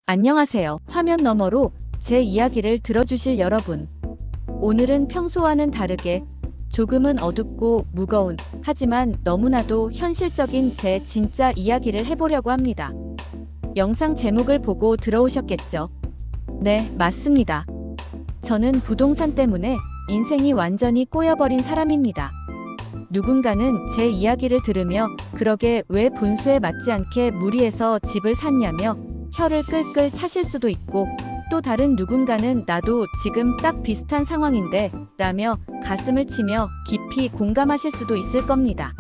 안녕하세요. 화면 너머로 제 이야기를 들어주실 여러분. 오늘은 평소와는 다르게 조금은 어둡고 무거운, 하지만 너무나도 현실적인 제 진짜 이야기를 해보려고 합니다. 영상 제목을 보고 들어오셨겠죠? 네, 맞습니다. 저는 부동산 때문에 인생이 완전히 꼬여버린 사람입니다. 누군가는 제 이야기를 들으며 그러게 왜 분수에 맞지 않게 무리해서 집을 샀냐며 혀를 끌끌 차실 수도 있고, 또 다른 누군가는 나도 지금 딱 비슷한 상황인데 라며 가슴을 치며 깊이 공감하실 수도 있을 겁니다.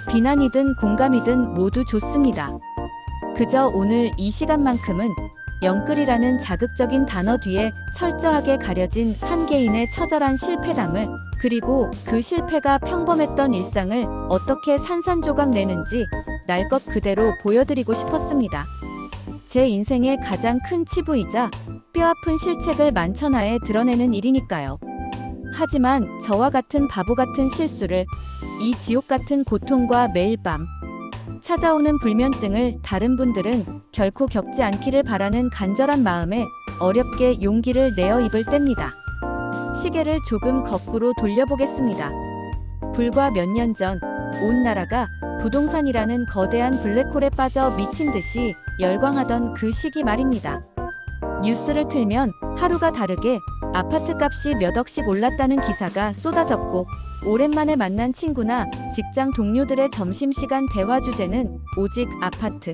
비난이든 공감이든 모두 좋습니다. 그저 오늘 이 시간만큼은 영끌이라는 자극적인 단어 뒤에 철저하게 가려진 한 개인의 처절한 실패담을, 그리고 그 실패가 평범했던 일상을 어떻게 산산조각 내는지 날 것 그대로 보여드리고 싶었습니다. 제 인생의 가장 큰 치부이자 뼈아픈 실책을 만천하에 드러내는 일이니까요. 하지만 저와 같은 바보 같은 실수를, 이 지옥 같은 고통과 매일 밤 찾아오는 불면증을 다른 분들은 결코 겪지 않기를 바라는 간절한 마음에 어렵게 용기를 내어 입을 뗍니다. 시계를 조금 거꾸로 돌려보겠습니다. 불과 몇 년 전 온 나라가 부동산이라는 거대한 블랙홀에 빠져 미친 듯이 열광하던 그 시기 말입니다. 뉴스를 틀면 하루가 다르게 아파트 값이 몇 억씩 올랐다는 기사가 쏟아졌고, 오랜만에 만난 친구나 직장 동료들의 점심시간 대화 주제는 오직 아파트,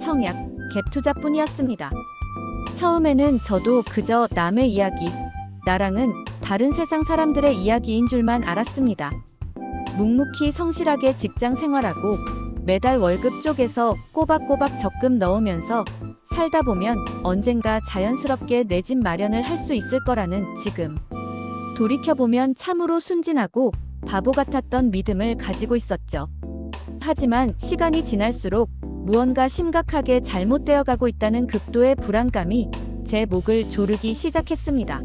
청약, 갭 투자뿐이었습니다. 처음에는 저도 그저 남의 이야기, 나랑은 다른 세상 사람들의 이야기인 줄만 알았습니다. 묵묵히 성실하게 직장 생활하고 매달 월급 쪽에서 꼬박꼬박 적금 넣으면서 살다 보면 언젠가 자연스럽게 내 집 마련을 할 수 있을 거라는, 지금 돌이켜보면 참으로 순진하고 바보 같았던 믿음을 가지고 있었죠. 하지만 시간이 지날수록 무언가 심각하게 잘못되어 가고 있다는 극도의 불안감이 제 목을 조르기 시작했습니다.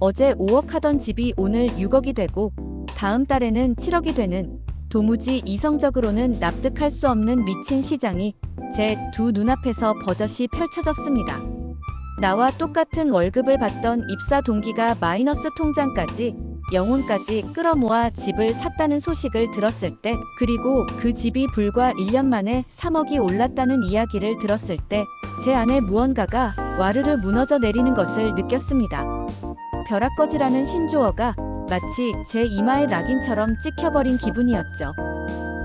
어제 5억 하던 집이 오늘 6억이 되고 다음 달에는 7억이 되는, 도무지 이성적으로는 납득할 수 없는 미친 시장이 제 두 눈앞에서 버젓이 펼쳐졌습니다. 나와 똑같은 월급을 받던 입사 동기가 마이너스 통장까지, 영혼까지 끌어모아 집을 샀다는 소식을 들었을 때, 그리고 그 집이 불과 1년 만에 3억이 올랐다는 이야기를 들었을 때 제 안에 무언가가 와르르 무너져 내리는 것을 느꼈습니다. 벼락거지라는 신조어가 마치 제 이마에 낙인처럼 찍혀버린 기분이었죠.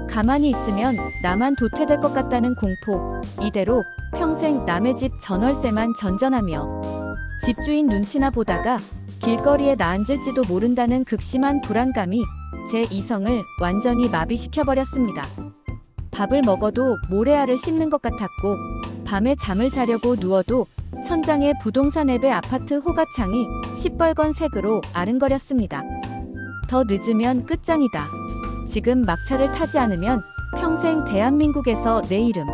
가만히 있으면 나만 도태될 것 같다는 공포, 이대로 평생 남의 집 전월세만 전전하며 집주인 눈치나 보다가 길거리에 나앉을지도 모른다는 극심한 불안감이 제 이성을 완전히 마비시켜버렸습니다. 밥을 먹어도 모래알을 씹는 것 같았고, 밤에 잠을 자려고 누워도 천장에 부동산 앱의 아파트 호가창이 시뻘건 색으로 아른거렸습니다. 더 늦으면 끝장이다. 지금 막차를 타지 않으면 평생 대한민국에서 내 이름,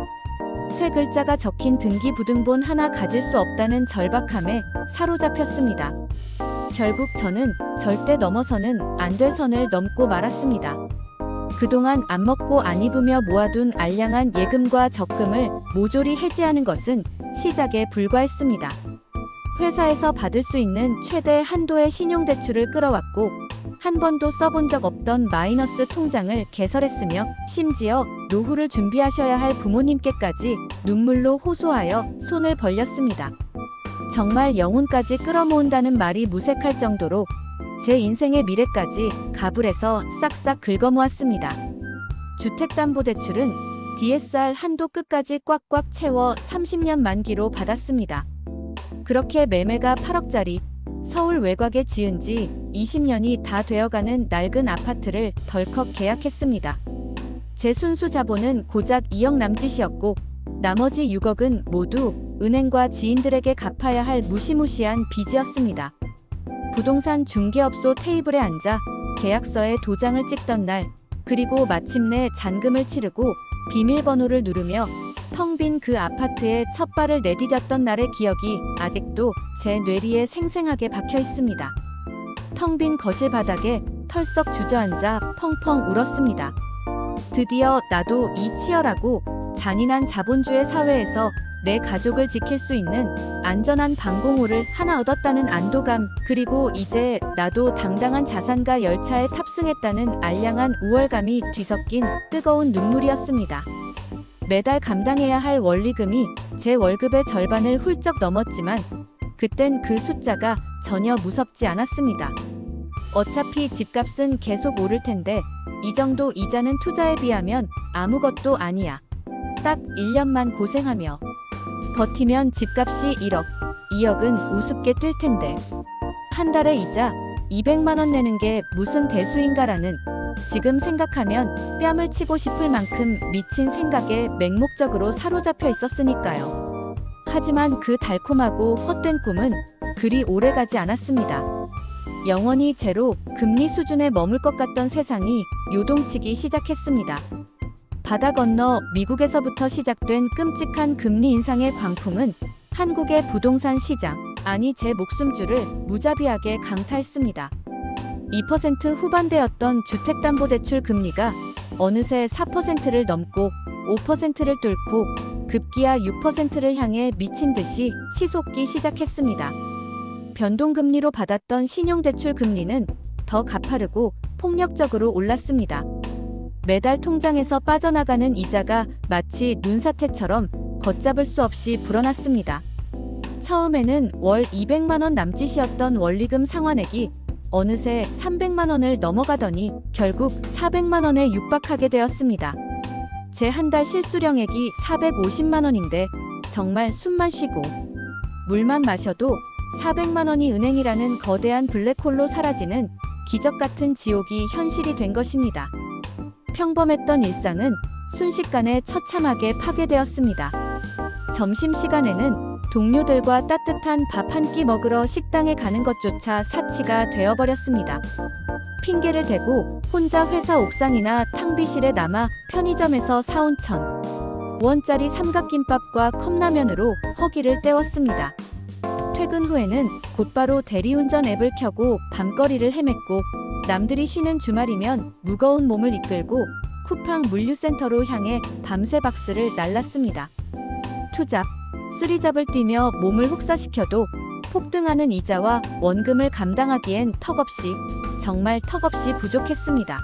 세 글자가 적힌 등기부등본 하나 가질 수 없다는 절박함에 사로잡혔습니다. 결국 저는 절대 넘어서는 안 될 선을 넘고 말았습니다. 그동안 안 먹고 안 입으며 모아둔 알량한 예금과 적금을 모조리 해지하는 것은 시작에 불과했습니다. 회사에서 받을 수 있는 최대 한도의 신용대출을 끌어왔고, 한 번도 써본 적 없던 마이너스 통장을 개설했으며, 심지어 노후를 준비하셔야 할 부모님께까지 눈물로 호소하여 손을 벌렸습니다. 정말 영혼까지 끌어모은다는 말이 무색할 정도로 제 인생의 미래까지 가불해서 싹싹 긁어모았습니다. 주택담보대출은 DSR 한도 끝까지 꽉꽉 채워 30년 만기로 받았습니다. 그렇게 매매가 8억짜리, 서울 외곽에 지은 지 20년이 다 되어가는 낡은 아파트를 덜컥 계약했습니다. 제 순수 자본은 고작 2억 남짓이었고, 나머지 6억은 모두 은행과 지인들에게 갚아야 할 무시무시한 빚이었습니다. 부동산 중개업소 테이블에 앉아 계약서에 도장을 찍던 날, 그리고 마침내 잔금을 치르고 비밀번호를 누르며 텅 빈 그 아파트에 첫 발을 내디뎠던 날의 기억이 아직도 제 뇌리에 생생하게 박혀 있습니다. 텅 빈 거실 바닥에 털썩 주저앉아 펑펑 울었습니다. 드디어 나도 이 치열하고 잔인한 자본주의 사회에서 내 가족을 지킬 수 있는 안전한 방공호를 하나 얻었다는 안도감, 그리고 이제 나도 당당한 자산가 열차에 탑승했다는 알량한 우월감이 뒤섞인 뜨거운 눈물이었습니다. 매달 감당해야 할 원리금이 제 월급의 절반을 훌쩍 넘었지만 그땐 그 숫자가 전혀 무섭지 않았습니다. 어차피 집값은 계속 오를 텐데 이 정도 이자는 투자에 비하면 아무것도 아니야. 딱 1년만 고생하며 버티면 집값이 1억, 2억은 우습게 뛸 텐데 한 달에 이자 200만 원 내는 게 무슨 대수인가라는, 지금 생각하면 뺨을 치고 싶을 만큼 미친 생각에 맹목적으로 사로잡혀 있었으니까요. 하지만 그 달콤하고 헛된 꿈은 그리 오래가지 않았습니다. 영원히 제로 금리 수준에 머물 것 같던 세상이 요동치기 시작했습니다. 바다 건너 미국에서부터 시작된 끔찍한 금리 인상의 광풍은 한국의 부동산 시장, 아니 제 목숨줄을 무자비하게 강타했습니다. 2% 후반대였던 주택담보대출 금리가 어느새 4%를 넘고 5%를 뚫고 급기야 6%를 향해 미친 듯이 치솟기 시작했습니다. 변동금리로 받았던 신용대출 금리는 더 가파르고 폭력적으로 올랐습니다. 매달 통장에서 빠져나가는 이자가 마치 눈사태처럼 걷잡을 수 없이 불어났습니다. 처음에는 월 200만 원 남짓이었던 원리금 상환액이 어느새 300만 원을 넘어가더니 결국 400만 원에 육박하게 되었습니다. 제 한 달 실수령액이 450만 원인데 정말 숨만 쉬고 물만 마셔도 400만 원이 은행이라는 거대한 블랙홀로 사라지는 기적 같은 지옥이 현실이 된 것입니다. 평범했던 일상은 순식간에 처참하게 파괴되었습니다. 점심시간에는 동료들과 따뜻한 밥 한 끼 먹으러 식당에 가는 것조차 사치가 되어버렸습니다. 핑계를 대고 혼자 회사 옥상이나 탕비실에 남아 편의점에서 사온 1,000원짜리 삼각김밥과 컵라면으로 허기를 때웠습니다. 퇴근 후에는 곧바로 대리운전 앱을 켜고 밤거리를 헤맸고, 남들이 쉬는 주말이면 무거운 몸을 이끌고 쿠팡 물류센터로 향해 밤새 박스를 날랐습니다. 투잡, 쓰리잡을 뛰며 몸을 혹사시켜도 폭등하는 이자와 원금을 감당하기엔 턱없이, 정말 턱없이 부족했습니다.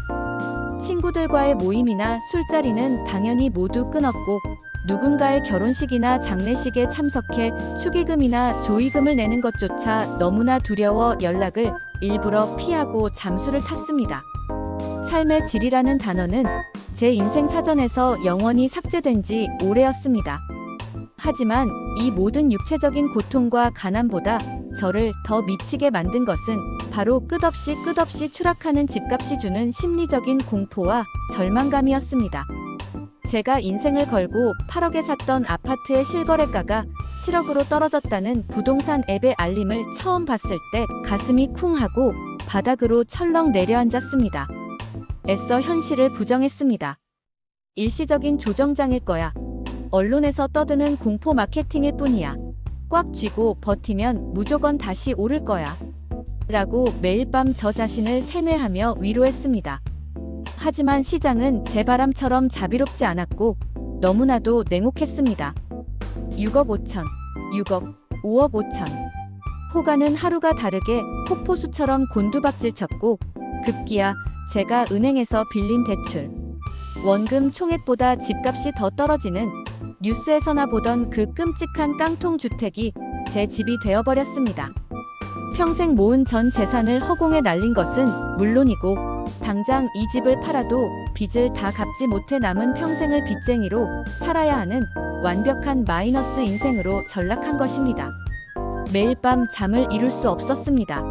친구들과의 모임이나 술자리는 당연히 모두 끊었고, 누군가의 결혼식이나 장례식에 참석해 축의금이나 조의금을 내는 것조차 너무나 두려워 연락을 일부러 피하고 잠수를 탔습니다. 삶의 질이라는 단어는 제 인생 사전에서 영원히 삭제된 지 오래였습니다. 하지만 이 모든 육체적인 고통과 가난보다 저를 더 미치게 만든 것은 바로 끝없이 추락하는 집값이 주는 심리적인 공포와 절망감이었습니다. 제가 인생을 걸고 8억에 샀던 아파트의 실거래가가 7억으로 떨어졌다는 부동산 앱의 알림을 처음 봤을 때 가슴이 쿵 하고 바닥으로 철렁 내려앉았습니다. 애써 현실을 부정했습니다. 일시적인 조정장일 거야. 언론에서 떠드는 공포 마케팅일 뿐이야. 꽉 쥐고 버티면 무조건 다시 오를 거야. 라고 매일 밤 저 자신을 세뇌하며 위로했습니다. 하지만 시장은 제 바람처럼 자비롭지 않았고 너무나도 냉혹했습니다. 6억 5천, 6억, 5억 5천. 호가는 하루가 다르게 폭포수처럼 곤두박질 쳤고, 급기야 제가 은행에서 빌린 대출, 원금 총액보다 집값이 더 떨어지는, 뉴스에서나 보던 그 끔찍한 깡통 주택이 제 집이 되어버렸습니다. 평생 모은 전 재산을 허공에 날린 것은 물론이고, 당장 이 집을 팔아도 빚을 다 갚지 못해 남은 평생을 빚쟁이로 살아야 하는 완벽한 마이너스 인생으로 전락한 것입니다. 매일 밤 잠을 이룰 수 없었습니다.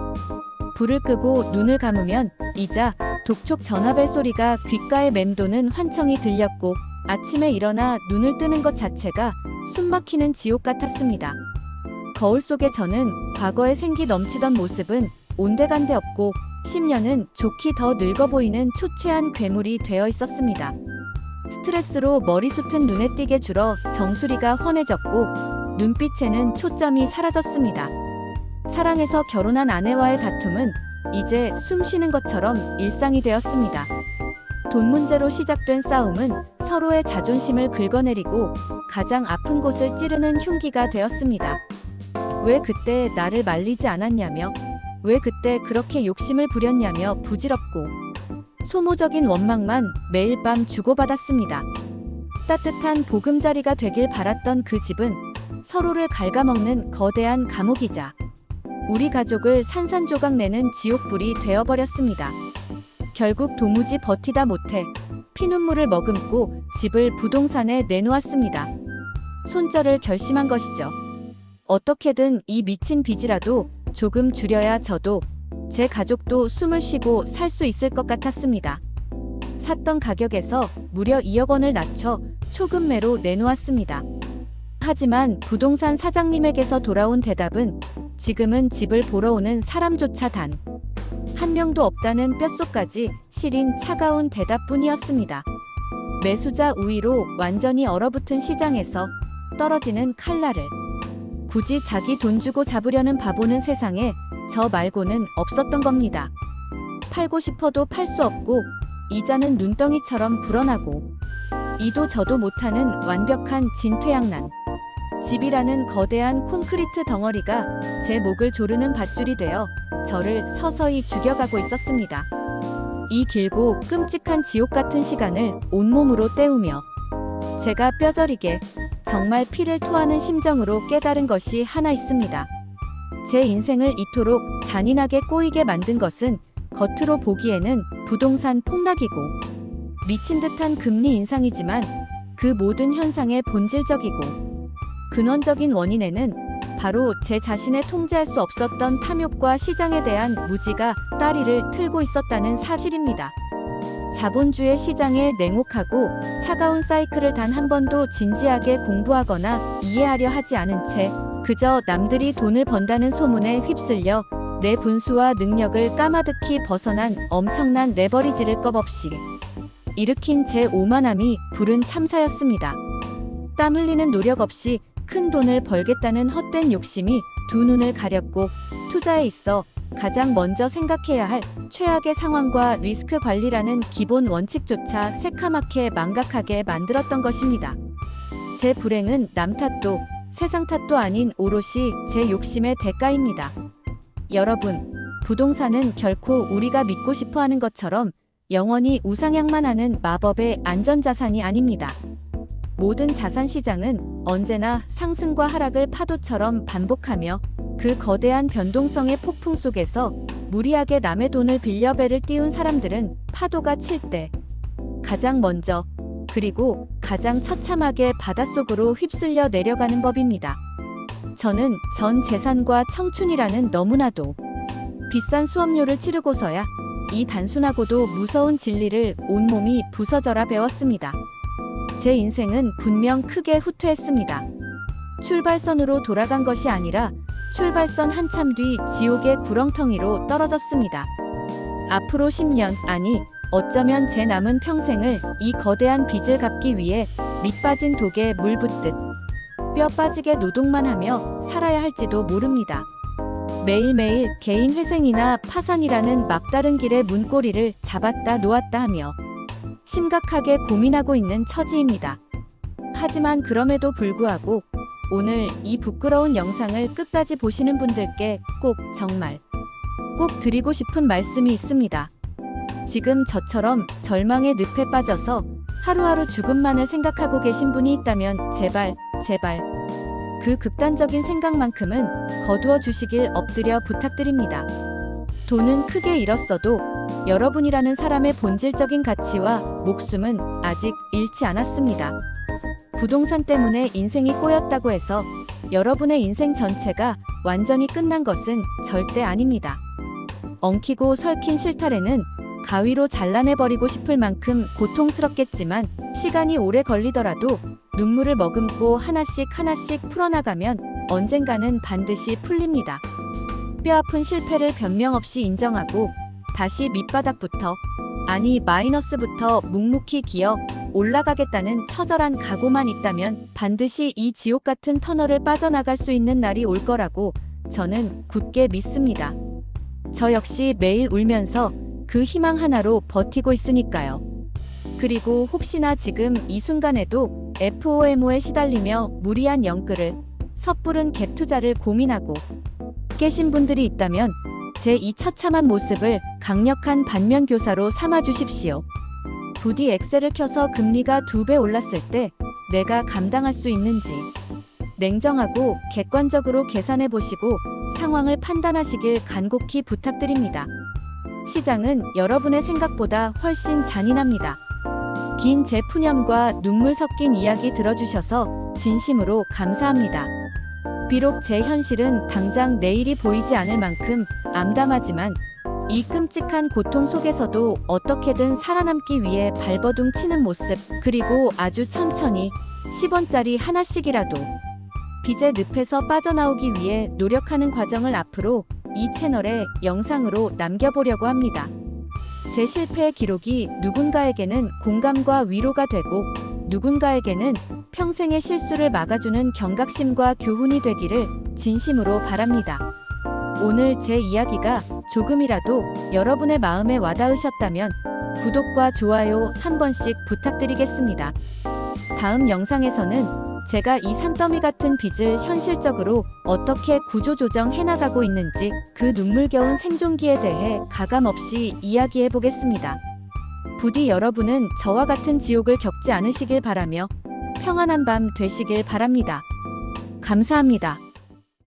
불을 끄고 눈을 감으면 이자, 독촉 전화벨 소리가 귓가에 맴도는 환청이 들렸고, 아침에 일어나 눈을 뜨는 것 자체가 숨막히는 지옥 같았습니다. 거울 속에 저는 과거에 생기 넘치던 모습은 온데간데 없고, 10년은 좋게 더 늙어 보이는 초췌한 괴물이 되어 있었습니다. 스트레스로 머리숱은 눈에 띄게 줄어 정수리가 훤해졌고, 눈빛에는 초점이 사라졌습니다. 사랑해서 결혼한 아내와의 다툼은 이제 숨 쉬는 것처럼 일상이 되었습니다. 돈 문제로 시작된 싸움은 서로의 자존심을 긁어내리고 가장 아픈 곳을 찌르는 흉기가 되었습니다. 왜 그때 나를 말리지 않았냐며, 왜 그때 그렇게 욕심을 부렸냐며 부질없고 소모적인 원망만 매일 밤 주고받았습니다. 따뜻한 보금자리가 되길 바랐던 그 집은 서로를 갉아먹는 거대한 감옥이자 우리 가족을 산산조각 내는 지옥불이 되어버렸습니다. 결국 도무지 버티다 못해 피눈물을 머금고 집을 부동산에 내놓았습니다. 손절을 결심한 것이죠. 어떻게든 이 미친 빚이라도 조금 줄여야 저도 제 가족도 숨을 쉬고 살 수 있을 것 같았습니다. 샀던 가격에서 무려 2억 원을 낮춰 초급매로 내놓았습니다. 하지만 부동산 사장님에게서 돌아온 대답은 지금은 집을 보러 오는 사람조차 단 한 명도 없다는 뼛속까지 시린 차가운 대답뿐이었습니다. 매수자 우위로 완전히 얼어붙은 시장에서 떨어지는 칼날을 굳이 자기 돈 주고 잡으려는 바보는 세상에 저 말고는 없었던 겁니다. 팔고 싶어도 팔 수 없고 이자는 눈덩이처럼 불어나고 이도 저도 못하는 완벽한 진퇴양난. 집이라는 거대한 콘크리트 덩어리가 제 목을 조르는 밧줄이 되어 저를 서서히 죽여가고 있었습니다. 이 길고 끔찍한 지옥 같은 시간을 온몸으로 때우며 제가 뼈저리게 정말 피를 토하는 심정으로 깨달은 것이 하나 있습니다. 제 인생을 이토록 잔인하게 꼬이게 만든 것은 겉으로 보기에는 부동산 폭락이고 미친 듯한 금리 인상이지만 그 모든 현상의 본질적이고 근원적인 원인에는 바로 제 자신의 통제할 수 없었던 탐욕과 시장에 대한 무지가 따리를 틀고 있었다는 사실입니다. 자본주의 시장에 냉혹하고 차가운 사이클을 단 한 번도 진지하게 공부하거나 이해하려 하지 않은 채 그저 남들이 돈을 번다는 소문에 휩쓸려 내 분수와 능력을 까마득히 벗어난 엄청난 레버리지를 것 없이 일으킨 제 오만함이 부른 참사였습니다. 땀 흘리는 노력 없이 큰 돈을 벌겠다는 헛된 욕심이 두 눈을 가렸고 투자에 있어 가장 먼저 생각해야 할 최악의 상황과 리스크 관리라는 기본 원칙조차 새카맣게 망각하게 만들었던 것입니다. 제 불행은 남 탓도 세상 탓도 아닌 오롯이 제 욕심의 대가입니다. 여러분, 부동산은 결코 우리가 믿고 싶어하는 것처럼 영원히 우상향만 하는 마법의 안전자산이 아닙니다. 모든 자산 시장은 언제나 상승과 하락을 파도처럼 반복하며 그 거대한 변동성의 폭풍 속에서 무리하게 남의 돈을 빌려 배를 띄운 사람들은 파도가 칠 때 가장 먼저 그리고 가장 처참하게 바닷속으로 휩쓸려 내려가는 법입니다. 저는 전 재산과 청춘이라는 너무나도 비싼 수업료를 치르고서야 이 단순하고도 무서운 진리를 온몸이 부서져라 배웠습니다. 제 인생은 분명 크게 후퇴했습니다. 출발선으로 돌아간 것이 아니라 출발선 한참 뒤 지옥의 구렁텅이로 떨어졌습니다. 앞으로 10년, 아니 어쩌면 제 남은 평생을 이 거대한 빚을 갚기 위해 밑빠진 독에 물 붓듯 뼈 빠지게 노동만 하며 살아야 할지도 모릅니다. 매일매일 개인 회생이나 파산이라는 막다른 길의 문고리를 잡았다 놓았다 하며 심각하게 고민하고 있는 처지입니다. 하지만 그럼에도 불구하고 오늘 이 부끄러운 영상을 끝까지 보시는 분들께 꼭 정말 꼭 드리고 싶은 말씀이 있습니다. 지금 저처럼 절망의 늪에 빠져서 하루하루 죽음만을 생각하고 계신 분이 있다면 제발 그 극단적인 생각만큼은 거두어 주시길 엎드려 부탁드립니다. 돈은 크게 잃었어도 여러분이라는 사람의 본질적인 가치와 목숨은 아직 잃지 않았습니다. 부동산 때문에 인생이 꼬였다고 해서 여러분의 인생 전체가 완전히 끝난 것은 절대 아닙니다. 엉키고 설킨 실타래는 가위로 잘라내버리고 싶을 만큼 고통스럽겠지만 시간이 오래 걸리더라도 눈물을 머금고 하나씩 풀어나가면 언젠가는 반드시 풀립니다. 뼈아픈 실패를 변명 없이 인정하고 다시 밑바닥부터, 아니 마이너스부터 묵묵히 기어 올라가겠다는 처절한 각오만 있다면 반드시 이 지옥 같은 터널을 빠져나갈 수 있는 날이 올 거라고 저는 굳게 믿습니다. 저 역시 매일 울면서 그 희망 하나로 버티고 있으니까요. 그리고 혹시나 지금 이 순간에도 FOMO에 시달리며 무리한 영끌을 섣부른 갭 투자를 고민하고 계신 분들이 있다면 제 이 처참한 모습을 강력한 반면교사로 삼아 주십시오. 부디 엑셀을 켜서 금리가 2배 올랐을 때 내가 감당할 수 있는지 냉정하고 객관적으로 계산해 보시고 상황을 판단하시길 간곡히 부탁드립니다. 시장은 여러분의 생각보다 훨씬 잔인합니다. 긴 제 푸념과 눈물 섞인 이야기 들어주셔서 진심으로 감사합니다. 비록 제 현실은 당장 내일이 보이지 않을 만큼 암담하지만 이 끔찍한 고통 속에서도 어떻게든 살아남기 위해 발버둥 치는 모습, 그리고 아주 천천히 10원짜리 하나씩이라도 빚의 늪에서 빠져나오기 위해 노력하는 과정을 앞으로 이 채널에 영상으로 남겨보려고 합니다. 제 실패의 기록이 누군가에게는 공감과 위로가 되고 누군가에게는 평생의 실수를 막아주는 경각심과 교훈이 되기를 진심으로 바랍니다. 오늘 제 이야기가 조금이라도 여러분의 마음에 와닿으셨다면 구독과 좋아요 한 번씩 부탁드리겠습니다. 다음 영상에서는 제가 이 산더미 같은 빚을 현실적으로 어떻게 구조조정 해나가고 있는지 그 눈물겨운 생존기에 대해 가감없이 이야기해 보겠습니다. 부디 여러분은 저와 같은 지옥을 겪지 않으시길 바라며 평안한 밤 되시길 바랍니다. 감사합니다.